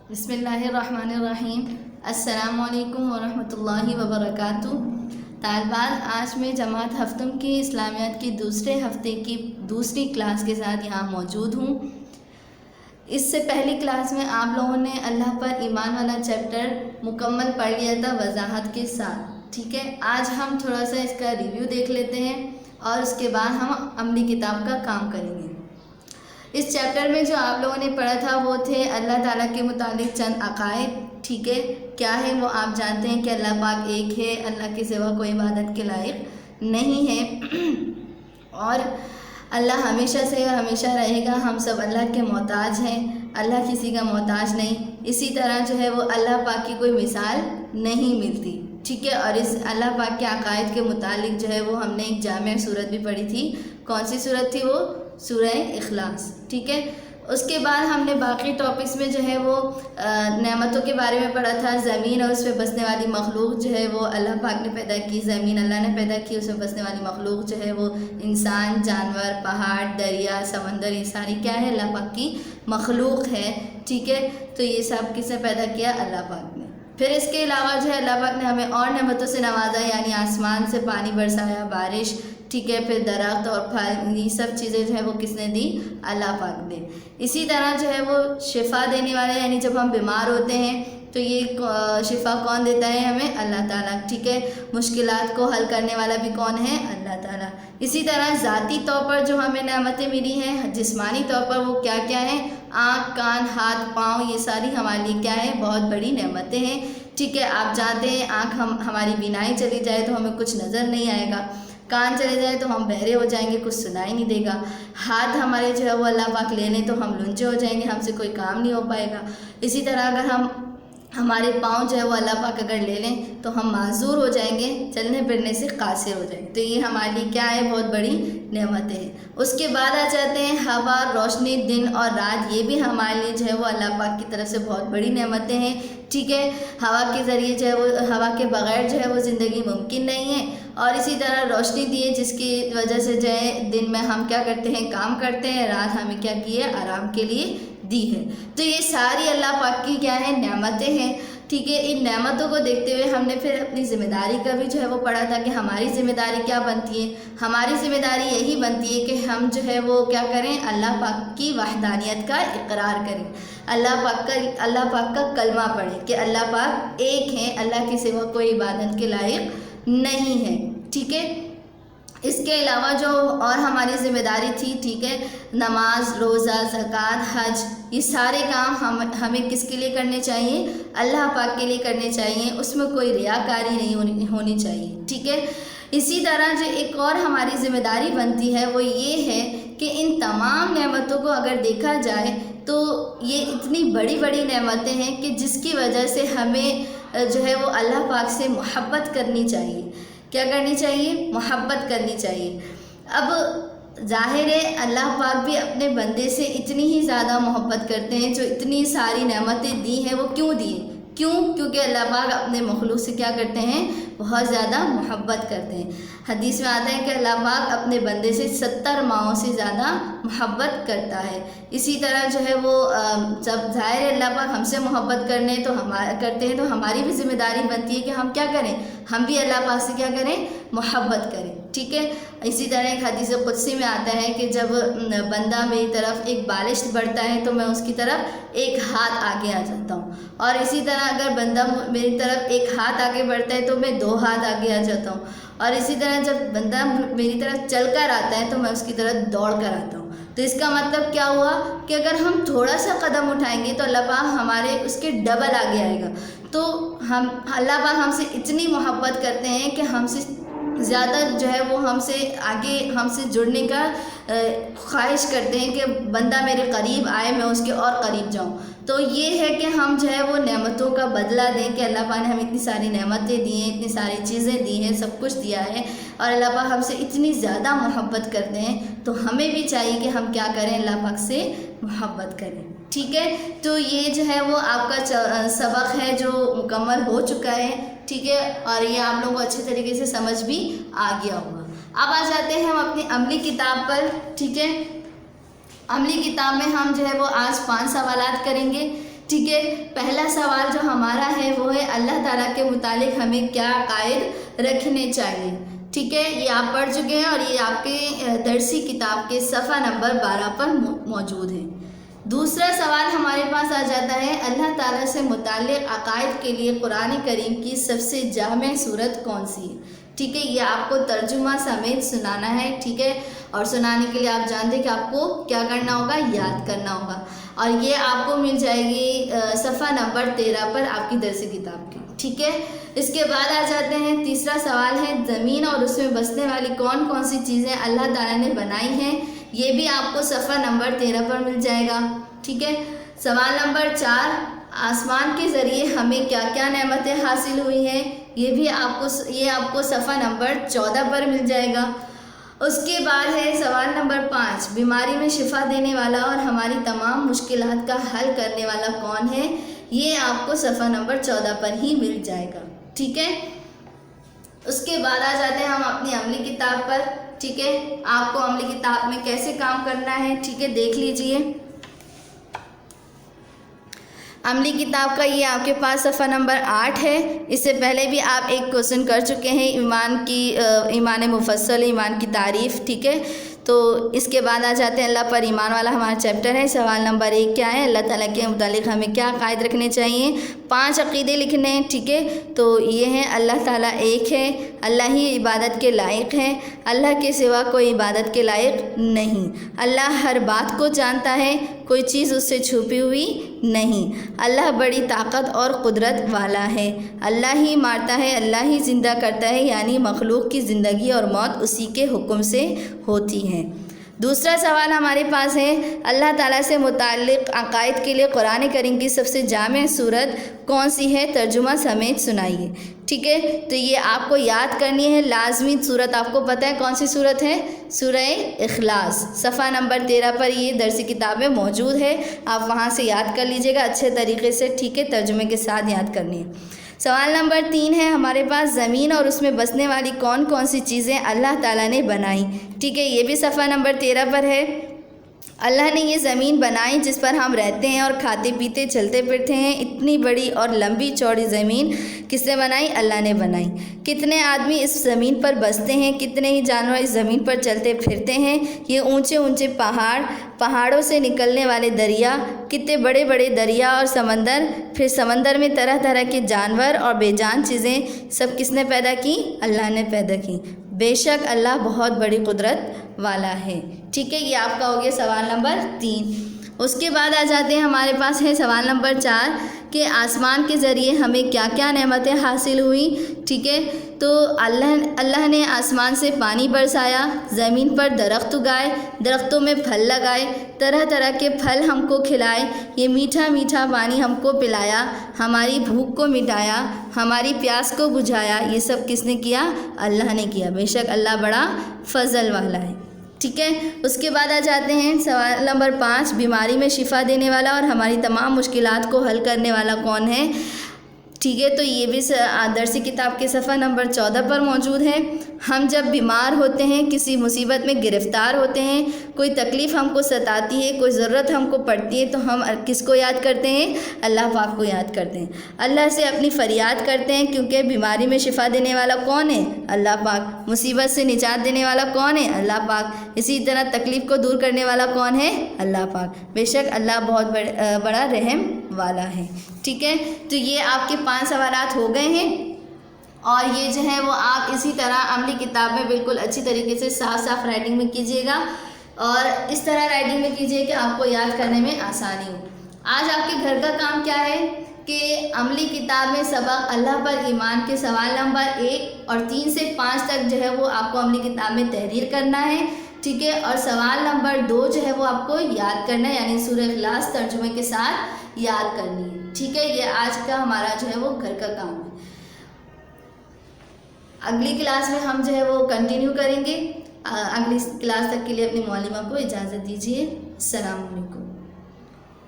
بسم اللہ الرحمن الرحیم۔ السلام علیکم ورحمۃ اللہ وبرکاتہ۔ طالبات، آج میں جماعت ہفتم کی اسلامیات کی دوسرے ہفتے کی دوسری کلاس کے ساتھ یہاں موجود ہوں۔ اس سے پہلی کلاس میں آپ لوگوں نے اللہ پر ایمان والا چیپٹر مکمل پڑھ لیا تھا وضاحت کے ساتھ، ٹھیک ہے۔ آج ہم تھوڑا سا اس کا ریویو دیکھ لیتے ہیں اور اس کے بعد ہم عملی کتاب کا کام کریں گے۔ اس چیپٹر میں جو آپ لوگوں نے پڑھا تھا وہ تھے اللہ تعالیٰ کے متعلق چند عقائد، ٹھیک ہے۔ کیا ہے وہ آپ جانتے ہیں کہ اللہ پاک ایک ہے، اللہ کے سوا کوئی عبادت کے لائق نہیں ہے، اور اللہ ہمیشہ سے ہمیشہ رہے گا، ہم سب اللہ کے محتاج ہیں، اللہ کسی کا محتاج نہیں۔ اسی طرح جو ہے وہ اللہ پاک کی کوئی مثال نہیں ملتی، ٹھیک ہے۔ اور اس اللہ پاک کے عقائد کے متعلق جو ہے وہ ہم نے ایک جامع صورت بھی پڑھی تھی۔ کون سی صورت تھی وہ؟ سورہ اخلاص، ٹھیک ہے۔ اس کے بعد ہم نے باقی ٹاپکس میں جو ہے وہ نعمتوں کے بارے میں پڑھا تھا۔ زمین اور اس پہ بسنے والی مخلوق جو ہے وہ اللہ پاک نے پیدا کی، زمین اللہ نے پیدا کی، اس میں بسنے والی مخلوق جو ہے وہ انسان، جانور، پہاڑ، دریا، سمندر، یہ ساری کیا ہے؟ اللہ پاک کی مخلوق ہے، ٹھیک ہے۔ تو یہ سب کس نے پیدا کیا؟ اللہ پاک نے۔ پھر اس کے علاوہ جو ہے اللہ پاک نے ہمیں اور نعمتوں سے نوازا، یعنی آسمان سے پانی برسایا، بارش، ٹھیک ہے۔ پھر درخت اور پھل، یہ سب چیزیں جو ہے وہ کس نے دی؟ اللہ پاک نے۔ اسی طرح جو ہے وہ شفا دینے والے، یعنی جب ہم بیمار ہوتے ہیں تو یہ شفا کون دیتا ہے ہمیں؟ اللہ تعالیٰ، ٹھیک ہے۔ مشکلات کو حل کرنے والا بھی کون ہے؟ اللہ تعالیٰ۔ اسی طرح ذاتی طور پر جو ہمیں نعمتیں ملی ہیں، جسمانی طور پر وہ کیا کیا ہیں؟ آنکھ، کان، ہاتھ، پاؤں، یہ ساری ہمارے لیے کیا ہے؟ بہت بڑی نعمتیں ہیں، ٹھیک ہے۔ آپ جانتے ہیں آنکھ ہماری بینائی چلی جائے تو ہمیں کچھ نظر نہیں آئے گا، کان چلے جائے تو ہم بہرے ہو جائیں گے، کچھ سنائی نہیں دے گا، ہاتھ ہمارے جو ہے وہ اللہ پاک لے لیں تو ہم لنچے ہو جائیں گے، ہم سے کوئی کام نہیں ہو پائے گا۔ اسی طرح اگر ہمارے پاؤں جو ہے وہ اللہ پاک اگر لے لیں تو ہم معذور ہو جائیں گے، چلنے پھرنے سے قاصر ہو جائیں گے۔ تو یہ ہمارے لیے کیا ہے؟ بہت بڑی نعمتیں ہیں۔ اس کے بعد آ جاتے ہیں ہوا، روشنی، دن اور رات، یہ بھی ہمارے لیے جو ہے وہ اللہ پاک کی طرف سے بہت بڑی نعمتیں ہیں، ٹھیک ہے۔ ہوا کے ذریعے جو ہے وہ، ہوا کے بغیر جو ہے وہ زندگی ممکن نہیں ہے۔ اور اسی طرح روشنی دی ہے جس کی وجہ سے جو ہے دن میں ہم کیا کرتے ہیں؟ کام کرتے ہیں، رات ہمیں کیا کی ہے؟ آرام کے لیے دی ہے۔ تو یہ ساری اللہ پاک کی کیا ہے؟ نعمتیں ہیں، ٹھیک ہے۔ ان نعمتوں کو دیکھتے ہوئے ہم نے پھر اپنی ذمہ داری کا بھی جو ہے وہ پڑھا تھا کہ ہماری ذمہ داری کیا بنتی ہے؟ ہماری ذمہ داری یہی بنتی ہے کہ ہم جو ہے وہ کیا کریں؟ اللہ پاک کی وحدانیت کا اقرار کریں، اللہ پاک کا کلمہ پڑھیں کہ اللہ پاک ایک ہیں، اللہ کے سوا کوئی عبادت کے لائق نہیں ہے، ٹھیک ہے۔ اس کے علاوہ جو اور ہماری ذمہ داری تھی، ٹھیک ہے، نماز، روزہ، زکوٰۃ، حج، یہ سارے کام ہمیں کس کے لیے کرنے چاہیے؟ اللہ پاک کے لیے کرنے چاہیے، اس میں کوئی ریاکاری نہیں ہونی چاہیے، ٹھیک ہے۔ اسی طرح جو ایک اور ہماری ذمہ داری بنتی ہے وہ یہ ہے کہ ان تمام نعمتوں کو اگر دیکھا جائے تو یہ اتنی بڑی بڑی نعمتیں ہیں کہ جس کی وجہ سے ہمیں جو ہے وہ اللہ پاک سے محبت کرنی چاہیے۔ کیا کرنی چاہیے؟ محبت کرنی چاہیے۔ اب ظاہر ہے اللہ پاک بھی اپنے بندے سے اتنی ہی زیادہ محبت کرتے ہیں، جو اتنی ساری نعمتیں دی ہیں وہ کیوں دی ہیں؟ کیونکہ اللہ پاک اپنے مخلوق سے کیا کرتے ہیں؟ بہت زیادہ محبت کرتے ہیں۔ حدیث میں آتا ہے کہ اللہ پاک اپنے بندے سے 70 ماؤں سے زیادہ محبت کرتا ہے۔ اسی طرح جو ہے وہ جب ظاہر ہے اللہ پاک ہم سے محبت کرتے ہیں تو ہماری بھی ذمہ داری بنتی ہے کہ ہم کیا کریں؟ ہم بھی اللہ پاک سے کیا کریں؟ محبت کریں، ٹھیک ہے۔ اسی طرح ایک حدیث قدسی میں آتا ہے کہ جب بندہ میری طرف ایک بالش بڑھتا ہے تو میں اس کی طرف ایک ہاتھ آگے آ جاتا ہوں، اور اسی طرح اگر بندہ میری طرف ایک ہاتھ آگے بڑھتا ہے تو میں 2 ہاتھ آگے آ جاتا ہوں، اور اسی طرح جب بندہ میری طرف چل کر آتا ہے تو میں اس کی طرف دوڑ کر آتا ہوں۔ تو اس کا مطلب کیا ہوا کہ اگر ہم تھوڑا سا قدم اٹھائیں گے تو اللہ پاک ہمارے اس کے ڈبل آگے آئے گا۔ تو اللہ پاک ہم سے اتنی محبت کرتے ہیں کہ ہم سے زیادہ جو ہے وہ ہم سے جڑنے کا خواہش کرتے ہیں کہ بندہ میرے قریب آئے، میں اس کے اور قریب جاؤں۔ تو یہ ہے کہ ہم جو ہے وہ نعمتوں کا بدلہ دیں کہ اللہ پاک نے ہمیں اتنی ساری نعمتیں دی ہیں، اتنی ساری چیزیں دی ہیں، سب کچھ دیا ہے، اور اللہ پاک ہم سے اتنی زیادہ محبت کرتے ہیں تو ہمیں بھی چاہیے کہ ہم کیا کریں؟ اللہ پاک سے محبت کریں، ٹھیک ہے۔ تو یہ جو ہے وہ آپ کا سبق ہے جو مکمل ہو چکا ہے، ٹھیک ہے، اور یہ آپ لوگوں کو اچھے طریقے سے سمجھ بھی آ گیا ہوگا۔ اب آ جاتے ہیں ہم اپنی عملی کتاب پر، ٹھیک ہے۔ عملی کتاب میں ہم جو ہے وہ آج 5 سوالات کریں گے، ٹھیک ہے، پہلا سوال جو ہمارا ہے وہ ہے اللہ تعالیٰ کے متعلق ہمیں کیا عقائد رکھنے چاہیے. ٹھیک ہے، یہ آپ پڑھ چکے ہیں اور یہ آپ کے درسی کتاب کے صفحہ نمبر 12 پر موجود ہے. دوسرا سوال ہمارے پاس آ جاتا ہے اللہ تعالیٰ سے متعلق عقائد کے لیے قرآن کریم کی سب سے جامع صورت کون سی ہے. ٹھیک ہے، یہ آپ کو ترجمہ سمیت سنانا ہے. ٹھیک ہے، اور سنانے کے لیے آپ جانتے ہیں کہ آپ کو کیا کرنا ہوگا، یاد کرنا ہوگا. اور یہ آپ کو مل جائے گی صفحہ نمبر 13 پر آپ کی درسی کتاب کی. ٹھیک ہے، اس کے بعد آ جاتے ہیں تیسرا سوال ہے زمین اور اس میں بسنے والی کون کون سی چیزیں اللہ تعالیٰ نے بنائی ہیں. یہ بھی آپ کو صفحہ نمبر 13 پر مل جائے گا. ٹھیک ہے، سوال نمبر 4 آسمان کے ذریعے ہمیں کیا کیا نعمتیں حاصل ہوئی ہیں. یہ آپ کو صفحہ نمبر 14 پر مل جائے گا. اس کے بعد ہے سوال نمبر 5 بیماری میں شفا دینے والا اور ہماری تمام مشکلات کا حل کرنے والا کون ہے. یہ آپ کو صفحہ نمبر 14 پر ہی مل جائے گا. ٹھیک ہے، اس کے بعد آ جاتے ہیں ہم اپنی عملی کتاب پر. ٹھیک ہے، آپ کو عملی کتاب میں کیسے کام کرنا ہے ٹھیک ہے دیکھ لیجئے. عملی کتاب کا یہ آپ کے پاس صفحہ نمبر 8 ہے. اس سے پہلے بھی آپ ایک کوشچن کر چکے ہیں ایمان مفصل، ایمان کی تعریف. ٹھیک ہے، تو اس کے بعد آ جاتے ہیں اللہ پر ایمان والا ہمارا چیپٹر ہے. سوال نمبر 1 کیا ہے، اللہ تعالیٰ کے متعلق ہمیں کیا عقائد رکھنے چاہیے. 5 عقیدے لکھنے ہیں. ٹھیک ہے، تو یہ ہیں اللہ تعالیٰ ایک ہے، اللہ ہی عبادت کے لائق ہے، اللہ کے سوا کوئی عبادت کے لائق نہیں، اللہ ہر بات کو جانتا ہے، کوئی چیز اس سے چھپی ہوئی نہیں، اللہ بڑی طاقت اور قدرت والا ہے، اللہ ہی مارتا ہے، اللہ ہی زندہ کرتا ہے، یعنی مخلوق کی زندگی اور موت اسی کے حکم سے ہوتی ہے. دوسرا سوال ہمارے پاس ہے اللہ تعالیٰ سے متعلق عقائد کے لیے قرآن کریم کی سب سے جامع صورت کون سی ہے، ترجمہ سمیت سنائیے. ٹھیک ہے، تو یہ آپ کو یاد کرنی ہے لازمی صورت. آپ کو پتہ ہے کون سی صورت ہے، سورہ اخلاص. صفحہ نمبر 13 پر یہ درسی کتاب میں موجود ہے، آپ وہاں سے یاد کر لیجئے گا اچھے طریقے سے. ٹھیک ہے، ترجمے کے ساتھ یاد کرنی ہے. سوال نمبر 3 ہے ہمارے پاس زمین اور اس میں بسنے والی کون کون سی چیزیں اللہ تعالیٰ نے بنائی. ٹھیک ہے، یہ بھی صفحہ نمبر 13 پر ہے. اللہ نے یہ زمین بنائی جس پر ہم رہتے ہیں اور کھاتے پیتے چلتے پھرتے ہیں. اتنی بڑی اور لمبی چوڑی زمین کس نے بنائی، اللہ نے بنائی. کتنے آدمی اس زمین پر بستے ہیں، کتنے ہی جانور اس زمین پر چلتے پھرتے ہیں. یہ اونچے اونچے پہاڑوں سے نکلنے والے دریا، کتنے بڑے بڑے دریا اور سمندر، پھر سمندر میں طرح طرح کے جانور اور بے جان چیزیں، سب کس نے پیدا کی، اللہ نے پیدا کی. بے شک اللہ بہت بڑی قدرت والا ہے. ٹھیک ہے، یہ آپ کا ہو گیا سوال نمبر 3. اس کے بعد آ جاتے ہیں ہمارے پاس ہے سوال نمبر 4 کہ آسمان کے ذریعے ہمیں کیا کیا نعمتیں حاصل ہوئیں. ٹھیک ہے، تو اللہ نے آسمان سے پانی برسایا، زمین پر درخت اگائے، درختوں میں پھل لگائے، طرح طرح کے پھل ہم کو کھلائے، یہ میٹھا میٹھا پانی ہم کو پلایا، ہماری بھوک کو مٹایا، ہماری پیاس کو بجھایا. یہ سب کس نے کیا، اللہ نے کیا. بے شک اللہ بڑا فضل والا ہے. ٹھیک ہے، اس کے بعد آ جاتے ہیں سوال نمبر 5 بیماری میں شفا دینے والا اور ہماری تمام مشکلات کو حل کرنے والا کون ہے. ٹھیک ہے، تو یہ بھی درسی کتاب کے صفحہ نمبر 14 پر موجود ہے. ہم جب بیمار ہوتے ہیں، کسی مصیبت میں گرفتار ہوتے ہیں، کوئی تکلیف ہم کو ستاتی ہے، کوئی ضرورت ہم کو پڑتی ہے، تو ہم کس کو یاد کرتے ہیں، اللہ پاک کو یاد کرتے ہیں. اللہ سے اپنی فریاد کرتے ہیں کیونکہ بیماری میں شفا دینے والا کون ہے، اللہ پاک. مصیبت سے نجات دینے والا کون ہے، اللہ پاک. اسی طرح تکلیف کو دور کرنے والا کون ہے، اللہ پاک. بے شک اللہ بہت بڑا رحم والا ہے. ٹھیک ہے، تو یہ آپ کے 5 سوالات ہو گئے ہیں، اور یہ جو ہے وہ آپ اسی طرح عملی کتاب میں بالکل اچھی طریقے سے صاف رائٹنگ میں کیجیے گا، اور اس طرح رائٹنگ میں کیجیے کہ آپ کو یاد کرنے میں آسانی ہو. آج آپ کے گھر کا کام کیا ہے کہ عملی کتاب میں سبق اللہ پر ایمان کے سوال نمبر 1 اور 3 سے 5 تک جو ہے وہ آپ کو عملی کتاب میں تحریر کرنا ہے. ٹھیک ہے، اور سوال نمبر 2 جو ہے وہ آپ کو یاد کرنا ہے، یعنی سورہ اخلاص ترجمے کے ساتھ یاد کرنی ہے. ٹھیک ہے، یہ آج کا ہمارا جو ہے وہ گھر کا کام ہے. اگلی کلاس میں ہم جو ہے وہ کنٹینیو کریں گے. اگلی کلاس تک کے لیے اپنی معلمہ کو اجازت دیجیے. السلام علیکم.